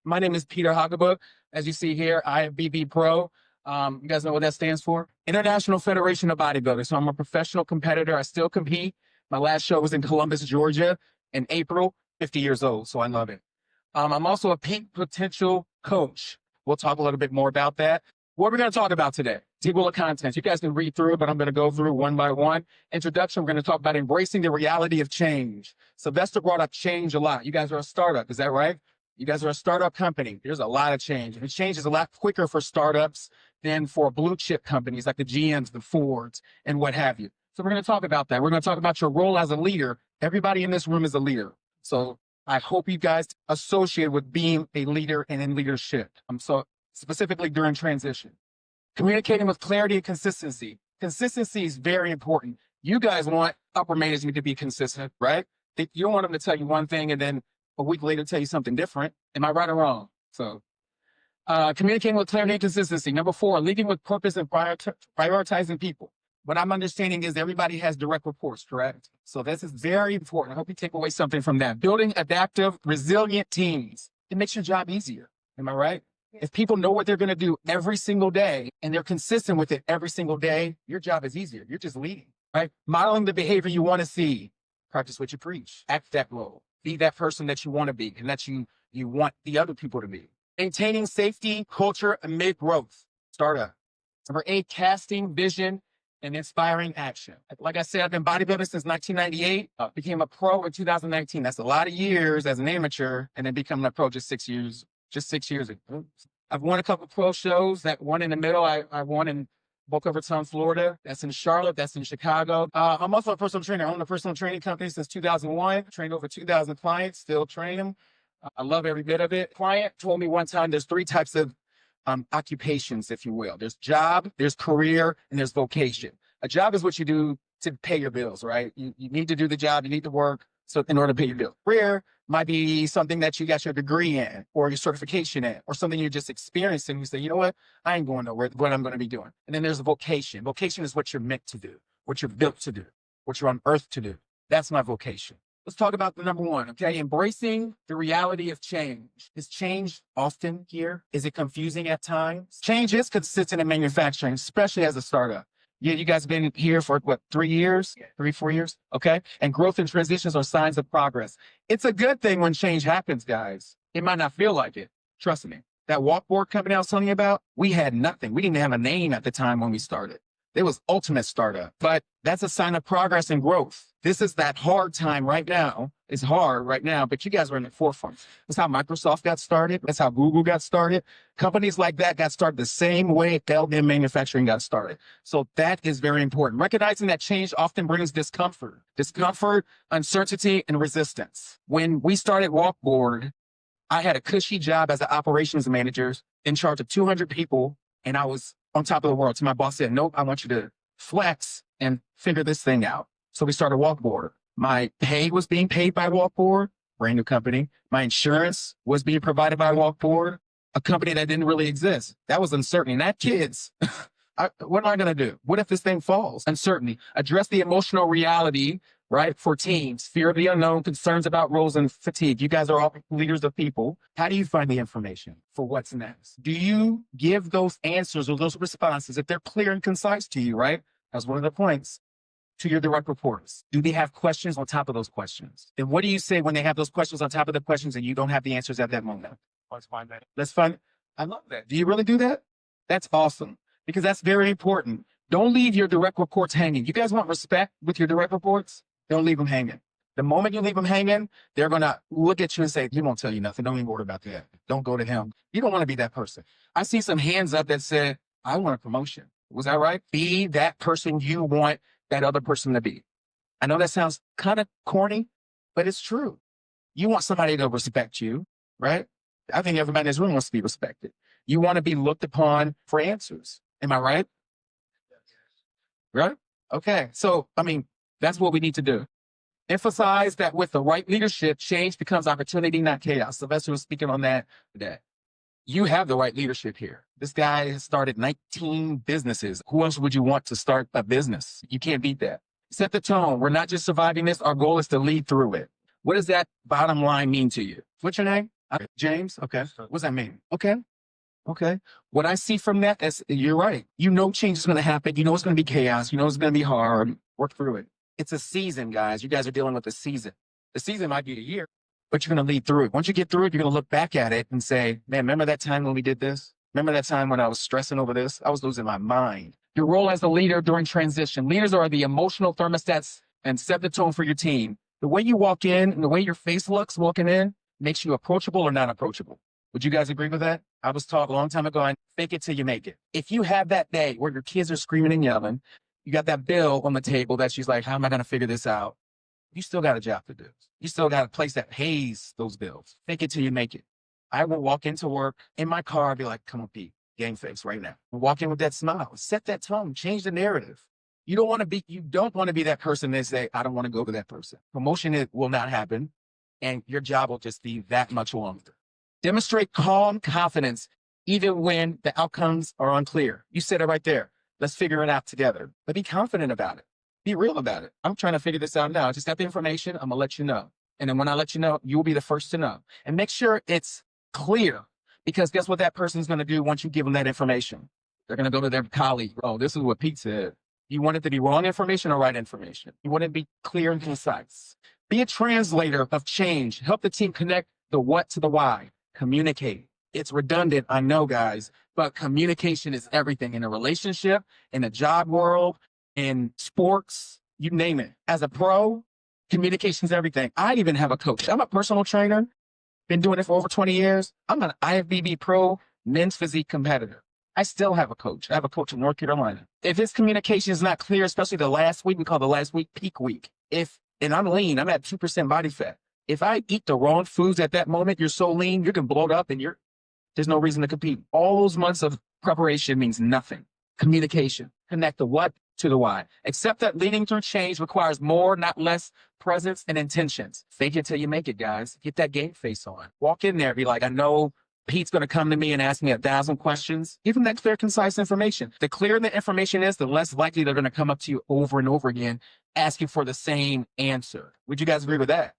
My name is Pete Haugabook. As you see here, IFBB Pro. You guys know what that stands for? International Federation of Bodybuilders. So I'm a professional competitor. I still compete. My last show was in Columbus, Georgia in April, 50 years old. So I love it. I'm also a peak potential coach. We'll talk a little bit more about that. What we're going to talk about today, table of contents. You guys can read through it, but I'm going to go through one by one. Introduction, we're going to talk about embracing the reality of change. Sylvester brought up change a lot. You guys are a startup, is that right? You guys are a startup company. There's a lot of change. And change is a lot quicker for startups than for blue chip companies like the GMs, the Fords, and what have you. So we're going to talk about that. We're going to talk about your role as a leader. Everybody in this room is a leader. So I hope you guys associate with being a leader and in leadership. So specifically during transition. Communicating with clarity and consistency. Consistency is very important. You guys want upper management to be consistent, right? You don't want them to tell you one thing and then a week later tell you something different. Am I right or wrong? So communicating with clarity and consistency. Number 4, leading with purpose and prioritizing people. What I'm understanding is everybody has direct reports, correct? So this is very important. I hope you take away something from that. Building adaptive, resilient teams. It makes your job easier. Am I right? If people know what they're going to do every single day and they're consistent with it every single day, your job is easier. You're just leading, right? Modeling the behavior you want to see. Practice what you preach. Act that role. Be that person that you want to be and that you want the other people to be. Maintaining safety, culture amid growth. Startup. Number 8, casting vision and inspiring action. Like I said, I've been bodybuilding since 1998. Became a pro in 2019. That's a lot of years as an amateur, and then becoming a pro just 6 years. Just 6 years ago. I've won a couple of pro shows. That one in the middle, I won in Boca Raton, Florida. That's in Charlotte. That's in Chicago. I'm also a personal trainer. I own a personal training company since 2001. Trained over 2,000 clients. Still train them. I love every bit of it. Client told me one time there's 3 types of occupations, if you will. There's job, there's career, and there's vocation. A job is what you do to pay your bills, right? You need to do the job. You need to work so in order to pay your bill. Career might be something that you got your degree in or your certification in or something you're just experiencing. You say, you know what? I ain't going nowhere. What I'm going to be doing. And then there's a vocation. Vocation is what you're meant to do, what you're built to do, what you're on earth to do. That's my vocation. Let's talk about the number 1, okay? Embracing the reality of change. Is change often here? Is it confusing at times? Change is consistent in manufacturing, especially as a startup. Yeah, you guys have been here for what, 3 years? 3, 4 years? Okay. And growth and transitions are signs of progress. It's a good thing when change happens, guys. It might not feel like it. Trust me. That walkboard company I was telling you about, we had nothing. We didn't have a name at the time when we started. It was ultimate startup, but that's a sign of progress and growth. This is that hard time right now. It's hard right now, but you guys are in the forefront. That's how Microsoft got started. That's how Google got started. Companies like that got started the same way LM manufacturing got started. So that is very important. Recognizing that change often brings discomfort, uncertainty, and resistance. When we started Walkboard, I had a cushy job as an operations manager in charge of 200 people, and I was on top of the world. So my boss said, nope, I want you to flex and figure this thing out. So we started Walkboard. My pay was being paid by Walkboard, brand new company. My insurance was being provided by Walkboard, a company that didn't really exist. That was uncertainty. And that kids, what am I going to do? What if this thing falls? Uncertainty. Address the emotional reality, right? For teams, fear of the unknown, concerns about roles, and fatigue. You guys are all leaders of people. How do you find the information for what's next? Do you give those answers or those responses if they're clear and concise to you, right? That's one of the points. To your direct reports. Do they have questions on top of those questions? Then what do you say when they have those questions on top of the questions and you don't have the answers at that moment? Let's find that. I love that. Do you really do that? That's awesome because that's very important. Don't leave your direct reports hanging. You guys want respect with your direct reports? Don't leave them hanging. The moment you leave them hanging, they're going to look at you and say, he won't tell you nothing. Don't even worry about that. Don't go to him. You don't want to be that person. I see some hands up that said, I want a promotion. Was that right? Be that person you want that other person to be. I know that sounds kind of corny, but it's true. You want somebody to respect you, right? I think everybody in this room wants to be respected. You want to be looked upon for answers. Am I right? Right? Okay. So, that's what we need to do. Emphasize that with the right leadership, change becomes opportunity, not chaos. Sylvester was speaking on that today. You have the right leadership here. This guy has started 19 businesses. Who else would you want to start a business? You can't beat that. Set the tone. We're not just surviving this. Our goal is to lead through it. What does that bottom line mean to you? What's your name? James? Okay. What's that mean? Okay. Okay. What I see from that is you're right. You know change is going to happen. You know it's going to be chaos. You know it's going to be hard. Work through it. It's a season, guys. You guys are dealing with a season. The season might be a year, but you're going to lead through it. Once you get through it, you're going to look back at it and say, man, remember that time when we did this? Remember that time when I was stressing over this? I was losing my mind. Your role as a leader during transition. Leaders are the emotional thermostats and set the tone for your team. The way you walk in and the way your face looks walking in makes you approachable or not approachable. Would you guys agree with that? I was taught a long time ago, and fake it till you make it. If you have that day where your kids are screaming and yelling, you got that bill on the table that she's like, how am I going to figure this out? You still got a job to do. You still got a place that pays those bills. Fake it till you make it. I will walk into work in my car and be like, come on, Pete, game face right now. Walk in with that smile, set that tone, change the narrative. You don't want to be that person that say, I don't want to go to that person. Promotion will not happen, and your job will just be that much longer. Demonstrate calm confidence, even when the outcomes are unclear. You said it right there. Let's figure it out together. But be confident about it. Be real about it. I'm trying to figure this out now. I just got the information. I'm going to let you know. And then when I let you know, you'll be the first to know. And make sure it's clear, because guess what that person's going to do once you give them that information? They're going to go to their colleague. Oh, this is what Pete said. You want it to be wrong information or right information? You want it to be clear and concise. Be a translator of change. Help the team connect the what to the why. Communicate. It's redundant, I know, guys, but communication is everything in a relationship, in the job world, in sports, you name it. As a pro, communication is everything. I even have a coach. I'm a personal trainer. Been doing it for over 20 years. I'm an IFBB Pro men's physique competitor. I still have a coach. I have a coach in North Carolina. If his communication is not clear, especially the last week, we call the last week peak week. And I'm lean, I'm at 2% body fat. If I eat the wrong foods at that moment, you're so lean, you're going to blow it up and there's no reason to compete. All those months of preparation means nothing. Communication. Connect the what to the why. Accept that leading through change requires more, not less, presence and intentions. Fake it till you make it, guys. Get that game face on. Walk in there, be like, I know Pete's going to come to me and ask me 1,000 questions. Give them that clear, concise information. The clearer the information is, the less likely they're going to come up to you over and over again, asking for the same answer. Would you guys agree with that?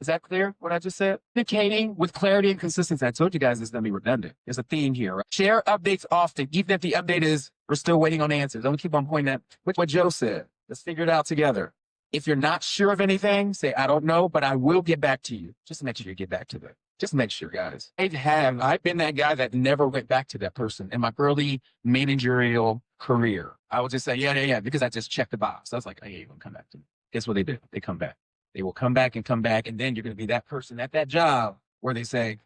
Is that clear, what I just said? Communicating with clarity and consistency. I told you guys it's going to be redundant. There's a theme here. Right? Share updates often, even if the update is, we're still waiting on answers. Don't keep on pointing at what Joe said. Let's figure it out together. If you're not sure of anything, say, I don't know, but I will get back to you. Just make sure you get back to them. Just make sure, guys. I've been that guy that never went back to that person in my early managerial career. I would just say, yeah, because I just checked the box. I was like, hey, come back to me. Guess what they do? They come back. They will come back, and then you're going to be that person at that job where they say,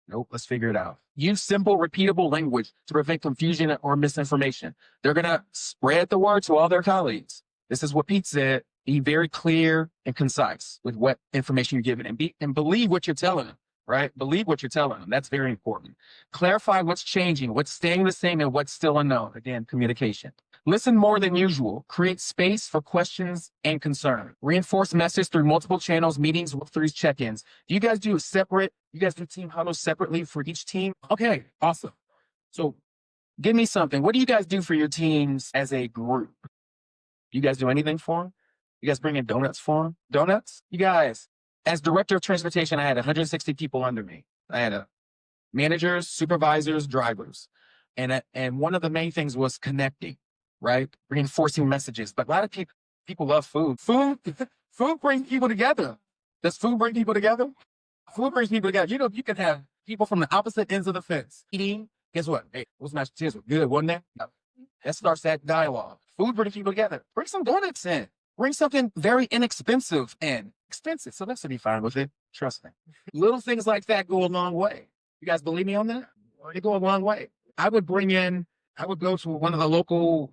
nope, let's figure it out. Use simple, repeatable language to prevent confusion or misinformation. They're going to spread the word to all their colleagues. This is what Pete said. Be very clear and concise with what information you're giving, and believe what you're telling them, right? Believe what you're telling them. That's very important. Clarify what's changing, what's staying the same, and what's still unknown. Again, communication. Listen more than usual. Create space for questions and concern. Reinforce message through multiple channels, meetings, walkthroughs, check-ins. Do you guys do team huddles separately for each team? Okay, awesome. So give me something. What do you guys do for your teams as a group? You guys do anything for them? You guys bring in donuts for them? Donuts? You guys, as director of transportation, I had 160 people under me. I had managers, supervisors, drivers. And one of the main things was connecting. Right? Reinforcing messages. But a lot of people love food. Food brings people together. Does food bring people together? Food brings people together. You know, you can have people from the opposite ends of the fence eating. Guess what? Hey, those mashed potatoes were good, wasn't that? No. That starts that dialogue. Food brings people together. Bring some donuts in. Bring something very inexpensive in. Expensive. So that's to be fine with it. Trust me. Little things like that go a long way. You guys believe me on that? They go a long way. I would go to one of the local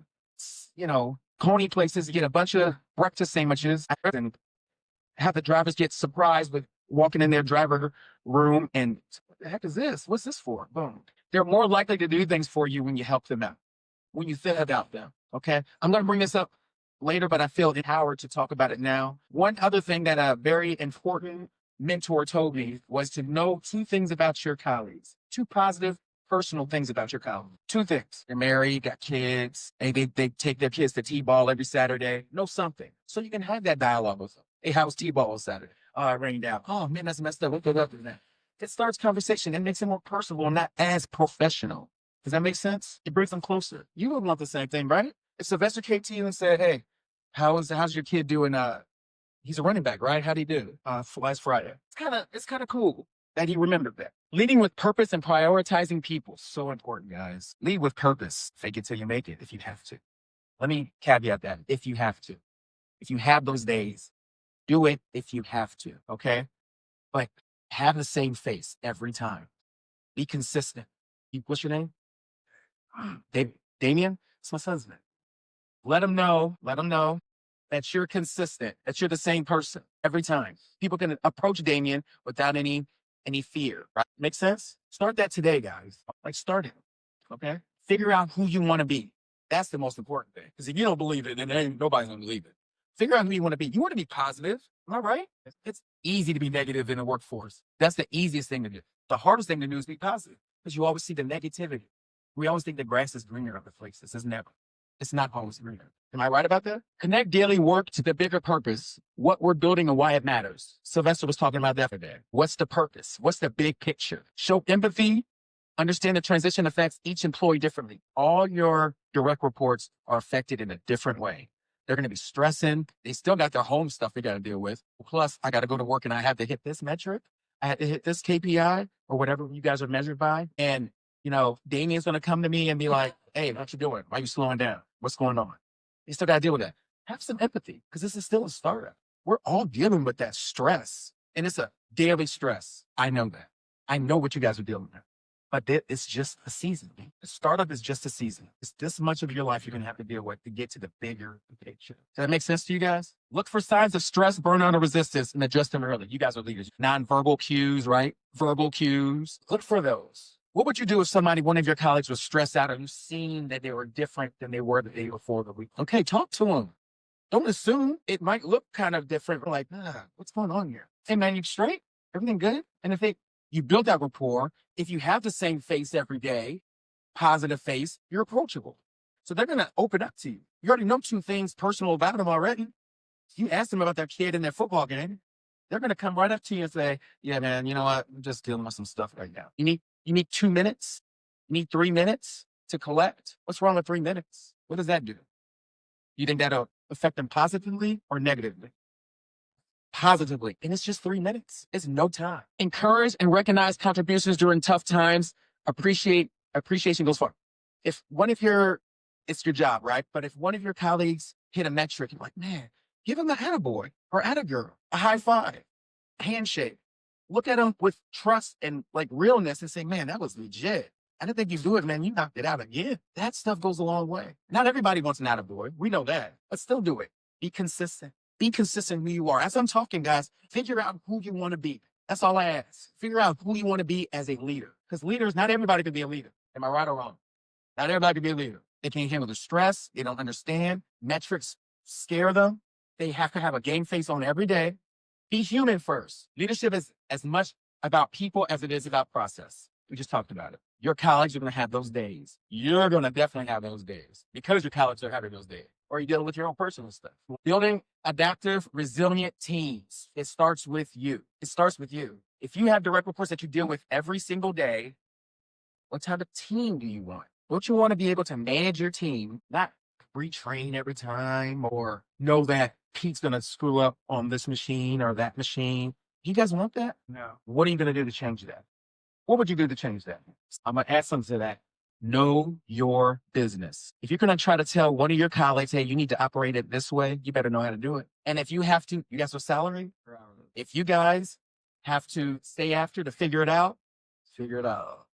Coney places to get a bunch of breakfast sandwiches and have the drivers get surprised with walking in their driver room and what the heck is this? What's this for? Boom. They're more likely to do things for you when you help them out, when you think about them. Okay. I'm going to bring this up later, but I feel empowered to talk about it now. One other thing that a very important mentor told me was to know 2 things about your colleagues, 2 positive personal things about your colleagues. 2 things. They're married, got kids. They take their kids to T-ball every Saturday. Know something. So you can have that dialogue with them. Hey, how was T-ball on Saturday? Oh, it rained out. Oh, man, that's messed up. What up with that? It starts conversation. It makes it more personal and not as professional. Does that make sense? It brings them closer. You would want the same thing, right? If Sylvester came to you and said, hey, how's your kid doing? He's a running back, right? How'd he do? Last Friday. It's kind of cool that he remembered that. Leading with purpose and prioritizing people. So important, guys. Lead with purpose. Fake it till you make it if you have to. Let me caveat that. If you have to. If you have those days, do it if you have to, okay? But have the same face every time. Be consistent. What's your name? Damien? It's my son's name. Let him know that you're consistent, that you're the same person every time. People can approach Damien without any fear, right? Make sense? Start that today, guys. Like, start it, okay? Figure out who you want to be. That's the most important thing. Because if you don't believe it, then ain't nobody's going to believe it. Figure out who you want to be. You want to be positive. Am I right? It's easy to be negative in the workforce. That's the easiest thing to do. The hardest thing to do is be positive because you always see the negativity. We always think the grass is greener other places. It's never. It's not always greener. Am I right about that? Connect daily work to the bigger purpose, what we're building and why it matters. Sylvester was talking about that today. What's the purpose? What's the big picture? Show empathy. Understand the transition affects each employee differently. All your direct reports are affected in a different way. They're going to be stressing. They still got their home stuff they got to deal with. Plus, I got to go to work and I have to hit this metric. I have to hit this KPI or whatever you guys are measured by. And, Damien's going to come to me and be like, hey, what you doing? Why are you slowing down? What's going on? You still got to deal with that. Have some empathy because this is still a startup. We're all dealing with that stress. And it's a daily stress. I know that. I know what you guys are dealing with. But it's just a season. The startup is just a season. It's this much of your life you're going to have to deal with to get to the bigger picture. Does that make sense to you guys? Look for signs of stress, burnout, or resistance and adjust them early. You guys are leaders. Non-verbal cues, right? Verbal cues. Look for those. What would you do if one of your colleagues was stressed out and you've seen that they were different than they were the day before the week? Okay, talk to them. Don't assume it might look kind of different. Like, what's going on here? Hey, man, you straight? Everything good? And if you build that rapport, if you have the same face every day, positive face, you're approachable. So they're going to open up to you. You already know 2 things personal about them already. You ask them about their kid in their football game, they're going to come right up to you and say, yeah, man, you know what? I'm just dealing with some stuff right now. You need 2 minutes. You need 3 minutes to collect. What's wrong with 3 minutes? What does that do? You think that'll affect them positively or negatively? Positively. And it's just 3 minutes. It's no time. Encourage and recognize contributions during tough times. Appreciation goes far. It's your job, right? But if one of your colleagues hit a metric, you're like, man, give him a attaboy or attagirl, a high five, a handshake. Look at them with trust and like realness and say, man, that was legit. I didn't think you'd do it, man. You knocked it out again. That stuff goes a long way. Not everybody wants an attaboy. We know that, but still do it. Be consistent. Be consistent who you are. As I'm talking, guys, figure out who you want to be. That's all I ask. Figure out who you want to be as a leader. Because leaders, not everybody can be a leader. Am I right or wrong? Not everybody can be a leader. They can't handle the stress. They don't understand. Metrics scare them. They have to have a game face on every day. Be human first. Leadership is as much about people as it is about process. We just talked about it. Your colleagues are going to have those days. You're going to definitely have those days because your colleagues are having those days. Or you're dealing with your own personal stuff. Building adaptive, resilient teams. It starts with you. It starts with you. If you have direct reports that you deal with every single day, what type of team do you want? Don't you want to be able to manage your team, not retrain every time or know that Pete's going to screw up on this machine or that machine? You guys want that? No. What are you going to do to change that? What would you do to change that? I'm going to add something to that. Know your business. If you're going to try to tell one of your colleagues, hey, you need to operate it this way, you better know how to do it. And if you have to, you guys are salary. If you guys have to stay after to figure it out, figure it out.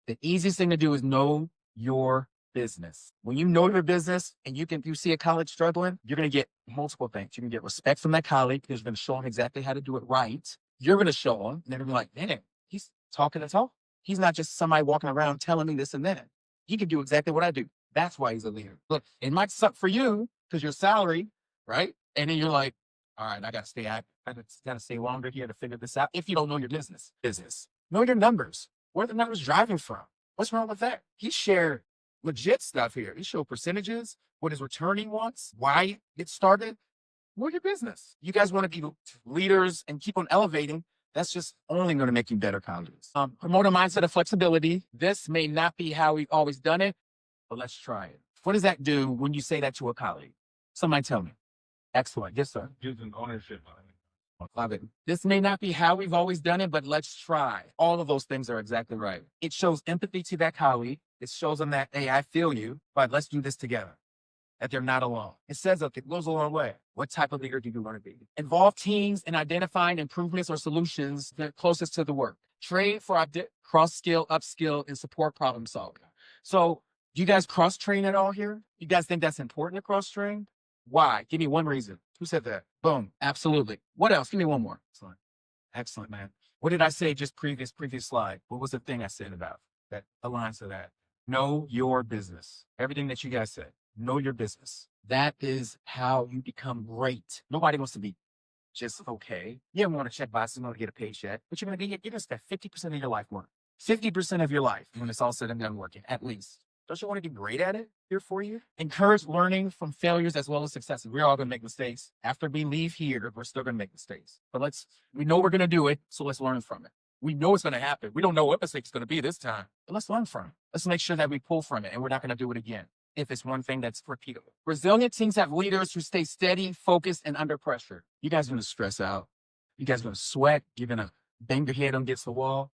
The easiest thing to do is know your business. When you know your business and you see a colleague struggling, you're going to get multiple things. You can get respect from that colleague because you're going to show them exactly how to do it right. You're going to show them, and they're going to be like, man, he's talking the talk. He's not just somebody walking around telling me this and that. He can do exactly what I do. That's why he's a leader. Look, it might suck for you because you're salary, right? And then you're like, all right, I got to stay longer here to figure this out. If you don't know your business, know your numbers. Where are the numbers driving from? What's wrong with that? He shared legit stuff here. He showed percentages, what his returning wants, why it started. Know your business. You guys want to be leaders and keep on elevating. That's just only going to make you better colleagues. Promote a mindset of flexibility. This may not be how we've always done it, but let's try it. What does that do when you say that to a colleague? Somebody tell me. Excellent. Yes, sir. Using ownership on it. Love it. This may not be how we've always done it, but let's try. All of those things are exactly right. It shows empathy to that colleague. It shows them that, hey, I feel you, but let's do this together. That they're not alone. It says it goes a long way. What type of leader do you want to be? Involve teams in identifying improvements or solutions that are closest to the work. Train for cross-skill, upskill, and support problem solving. So do you guys cross-train at all here? You guys think that's important to cross-train? Why? Give me one reason. Who said that? Boom. Absolutely. What else? Give me one more. Excellent. Excellent, man. What did I say just previous slide? What was the thing I said about that aligns to that? Know your business. Everything that you guys said. Know your business. That is how you become great. Nobody wants to be just okay. You don't want to check boxes, you want to get a paycheck, but you're going to spend 50% of your life working. 50% of your life when it's all said and done working, at least. Don't you want to be great at it here for you? Encourage learning from failures as well as successes. We're all going to make mistakes. After we leave here, we're still going to make mistakes. But we know we're going to do it, so let's learn from it. We know it's going to happen. We don't know what mistake it's going to be this time, but let's learn from it. Let's make sure that we pull from it and we're not going to do it again if it's one thing that's repeatable. Resilient teams have leaders who stay steady, focused, and under pressure. You guys are going to stress out. You guys are going to sweat. You're going to bang your head against the wall.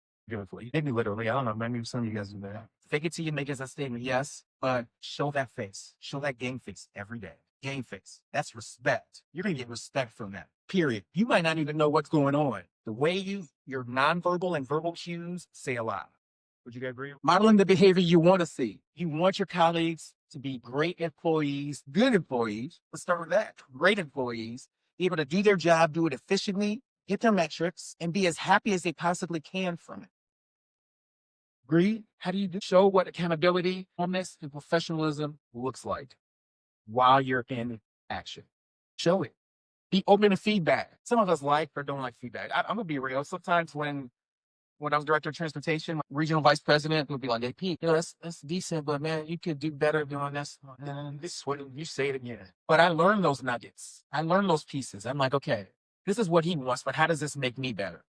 Maybe literally, I don't know, maybe some of you guys do that. Fake it till you make it as a statement, yes, but show that face. Show that game face every day. Game face. That's respect. You're going to get respect from that, period. You might not even know what's going on. The way your nonverbal and verbal cues say a lot. Would you agree? Modeling the behavior you want to see. You want your colleagues to be great employees, good employees. Let's start with that. Great employees, be able to do their job, do it efficiently, hit their metrics, and be as happy as they possibly can from it. Agree? How do you show what accountability, calmness, and professionalism looks like while you're in action? Show it. Be open to feedback. Some of us like or don't like feedback. I'm going to be real. Sometimes when I was director of transportation, my regional vice president would be like, hey, Pete, that's decent, but man, you could do better doing this. And this is what you say it again. But I learned those nuggets. I learned those pieces. I'm like, okay, this is what he wants, but how does this make me better?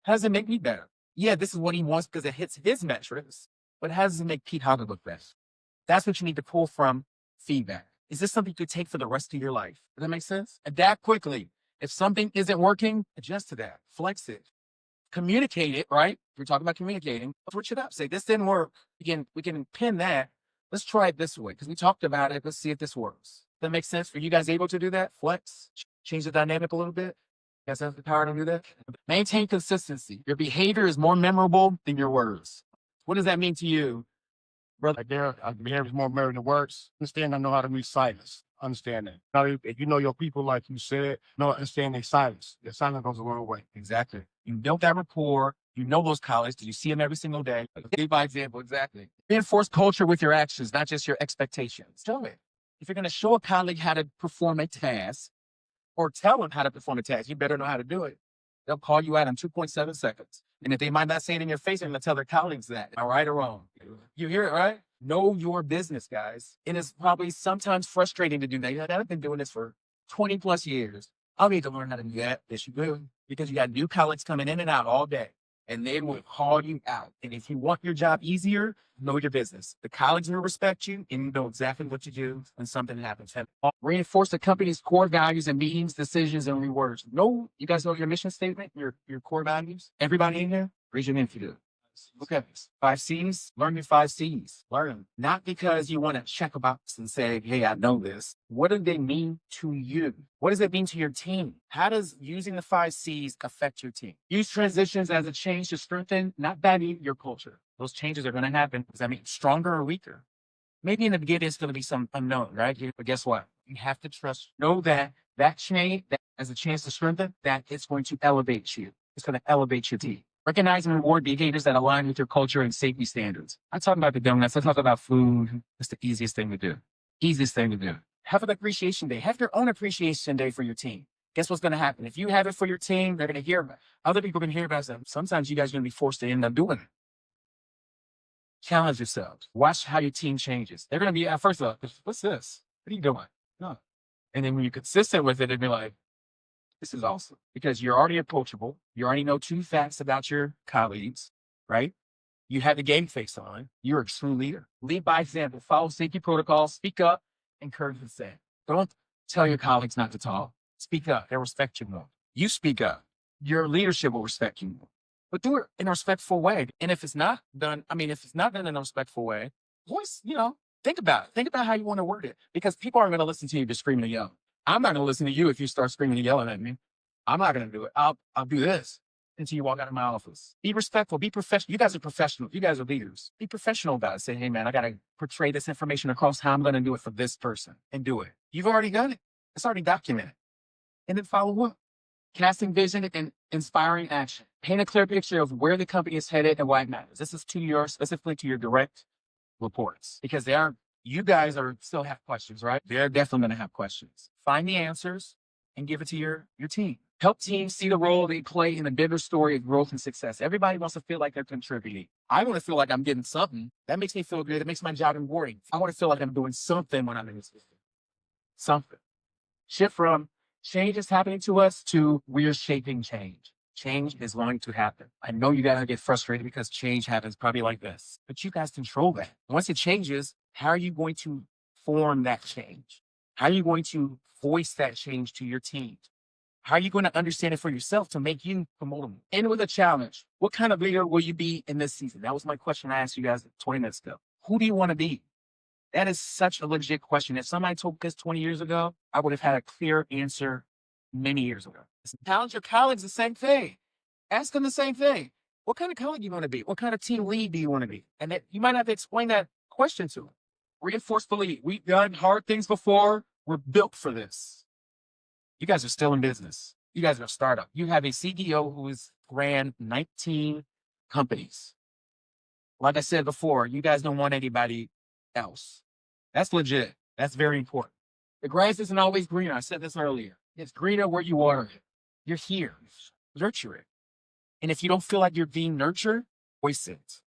How does it make me better? Yeah, this is what he wants because it hits his metrics, but how does it make Pete Haugabook better? That's what you need to pull from feedback. Is this something you could take for the rest of your life? Does that make sense? Adapt quickly. If something isn't working, adjust to that. Flex it. Communicate it, right? We're talking about communicating. Switch it up. Say, this didn't work. We can pin that. Let's try it this way because we talked about it. Let's see if this works. That makes sense? Are you guys able to do that? Flex? Change the dynamic a little bit? You guys have the power to do that? Maintain consistency. Your behavior is more memorable than your words. What does that mean to you? Brother, behavior is more memorable than words. Understand, I know how to read silence. Understand that. Now, if you know your people, like you said, understand their silence. Their silence goes a long way. Exactly. You built that rapport. You know those colleagues. Do you see them every single day? Lead by example, exactly. Reinforce culture with your actions, not just your expectations. Show it. If you're going to show a colleague how to perform a task or tell them how to perform a task, you better know how to do it. They'll call you out in 2.7 seconds. And if they might not say it in your face, they're going to tell their colleagues that. Am I right or wrong? You hear it, right? Know your business, guys. It is probably sometimes frustrating to do that. I've been doing this for 20 plus years. I'll need to learn how to do that. Yes, you do. Because you got new colleagues coming in and out all day. And they will call you out. And if you want your job easier, know your business. The colleagues will respect you and you know exactly what you do when something happens. Reinforce the company's core values and meetings, decisions, and rewards. You guys know your mission statement, your core values? Everybody in here? Raise your hand if you do. Okay. 5 C's. Learn your 5 C's. Learn them. Not because you want to check a box and say, hey, I know this. What do they mean to you? What does it mean to your team? How does using the 5 C's affect your team? Use transitions as a change to strengthen, not value your culture. Those changes are going to happen. Does that mean stronger or weaker? Maybe in the beginning, it's going to be some unknown, right? But guess what? You have to trust. Know that change, that as a chance to strengthen, that it's going to elevate you. It's going to elevate your team. Recognize and reward behaviors that align with your culture and safety standards. I'm talking about the donuts. I talk about food. It's the easiest thing to do. Easiest thing to do. Have an appreciation day. Have your own appreciation day for your team. Guess what's going to happen? If you have it for your team, they're going to hear about it. Other people are going to hear about it. Sometimes you guys are going to be forced to end up doing it. Challenge yourselves. Watch how your team changes. They're going to be, first off, what's this? What are you doing? No. And then when you're consistent with it, it'd be like, This is awesome because you're already approachable. You already know 2 facts about your colleagues, right? You have the game face on. You're a true leader. Lead by example. Follow safety protocols. Speak up. Encourage consent. Don't tell your colleagues not to talk. Speak up. They'll respect you more. You speak up. Your leadership will respect you more. But do it in a respectful way. And if it's not done, if it's not done in a respectful way, voice, think about it. Think about how you want to word it. Because people aren't going to listen to you just screaming and yelling. I'm not going to listen to you if you start screaming and yelling at me. I'm not going to do it. I'll do this until you walk out of my office. Be respectful. Be professional. You guys are professionals. You guys are leaders. Be professional about it. Say, hey, man, I got to portray this information across how I'm going to do it for this person and do it. You've already done it. It's already documented. And then follow up. Casting vision and inspiring action. Paint a clear picture of where the company is headed and why it matters. This is specifically to your direct reports because you guys still have questions, right? They're definitely going to have questions. Find the answers and give it to your team. Help teams see the role they play in a bigger story of growth and success. Everybody wants to feel like they're contributing. I want to feel like I'm getting something. That makes me feel good. It makes my job rewarding. I want to feel like I'm doing something when I'm in this system. Something. Shift from change is happening to us to we're shaping change. Change is going to happen. I know you guys get frustrated because change happens probably like this, but you guys control that. Once it changes, how are you going to form that change? How are you going to voice that change to your team? How are you going to understand it for yourself to make you promotable? End with a challenge. What kind of leader will you be in this season? That was my question I asked you guys 20 minutes ago. Who do you want to be? That is such a legit question. If somebody told me this 20 years ago, I would have had a clear answer many years ago. Challenge your colleagues the same thing. Ask them the same thing. What kind of colleague do you want to be? What kind of team lead do you want to be? And you might have to explain that question to them. Reinforce belief. We've done hard things before. We're built for this. You guys are still in business. You guys are a startup. You have a CEO who has ran 19 companies. Like I said before, you guys don't want anybody else. That's legit. That's very important. The grass isn't always greener. I said this earlier. It's greener where you water it. You're here. Nurture it. And if you don't feel like you're being nurtured, voice it.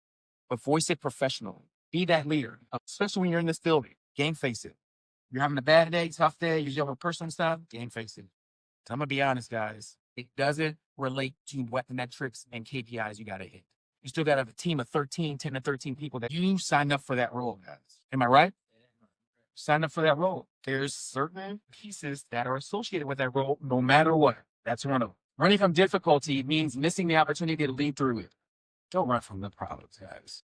But voice it professionally. Be that leader, especially when you're in this building. Game face it. You're having a bad day, tough day, you're dealing with personal stuff, game face it. So I'm going to be honest, guys. It doesn't relate to what metrics and KPIs you got to hit. You still got to have a team of 10 to 13 people that you signed up for that role, guys. Am I right? Sign up for that role. There's certain pieces that are associated with that role, no matter what. That's one of them. Running from difficulty means missing the opportunity to lead through it. Don't run from the problems, guys.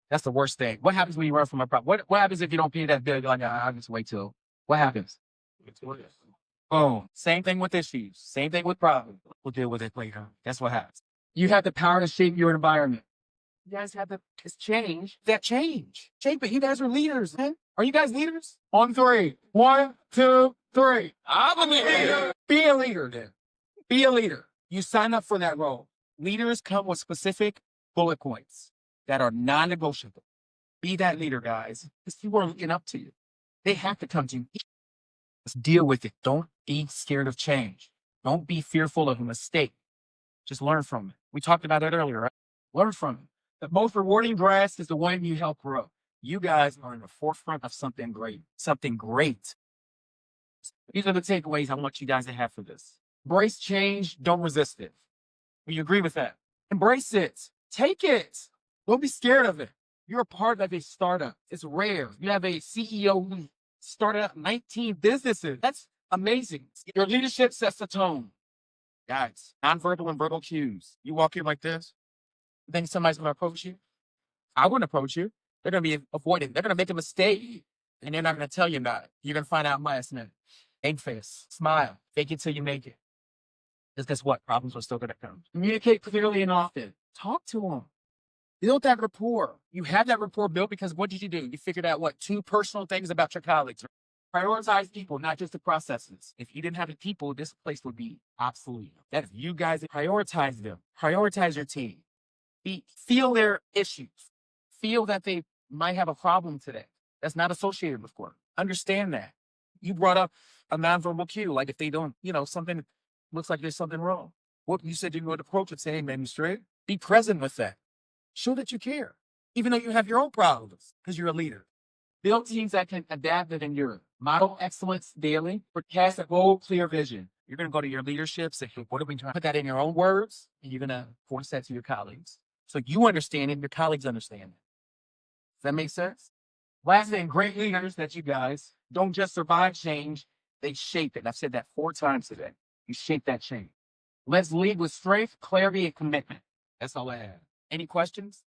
That's the worst thing. What happens when you run from a problem? What happens if you don't pay that bill? You're like, I'll just wait till. What happens? Boom. Same thing with issues. Same thing with problems. We'll deal with it later. That's what happens. You have the power to shape your environment. You guys have it's change. That change. Shape it. You guys are leaders, man. Are you guys leaders? On 3. 1, 2, 3. I'm a leader. Be a leader then. Be a leader. You sign up for that role. Leaders come with specific bullet points that are non-negotiable. Be that leader, guys. Because people are looking up to you. They have to come to you. Let's deal with it. Don't be scared of change. Don't be fearful of a mistake. Just learn from it. We talked about that earlier, right? Learn from it. The most rewarding grass is the one you help grow. You guys are in the forefront of something great. Something great. These are the takeaways I want you guys to have for this. Embrace change. Don't resist it. Do you agree with that? Embrace it. Take it. Don't be scared of it. You're a part of a startup. It's rare. You have a CEO who started up 19 businesses. That's amazing. Your leadership sets the tone. Guys, nonverbal and verbal cues. You walk in like this, you think somebody's going to approach you? I wouldn't approach you. They're going to be avoiding. They're going to make a mistake, and they're not going to tell you about it. You're going to find out last minute. Egg face. Smile. Fake it till you make it. Because guess what? Problems are still going to come. Communicate clearly and often. Talk to them. Build that rapport. You have that rapport built because what did you do? You figured out 2 personal things about your colleagues. Prioritize people, not just the processes. If you didn't have the people, this place would be obsolete. That if you guys prioritize them, prioritize your team. Feel their issues. Feel that they might have a problem today that's not associated with work. Understand that. You brought up a nonverbal cue, like if they don't, something looks like there's something wrong. What you said you would approach it, say, hey, man, you straight? Be present with that. Show that you care, even though you have your own problems, because you're a leader. Build teams that can adapt and endure. Model excellence daily. Cast a bold, clear vision. You're going to go to your leadership, say, hey, what are we trying? Put that in your own words, and you're going to force that to your colleagues. So you understand it, your colleagues understand it. Does that make sense? Last thing, great leaders that you guys don't just survive change, they shape it. And I've said that 4 times today. You shape that change. Let's lead with strength, clarity, and commitment. That's all I have. Any questions?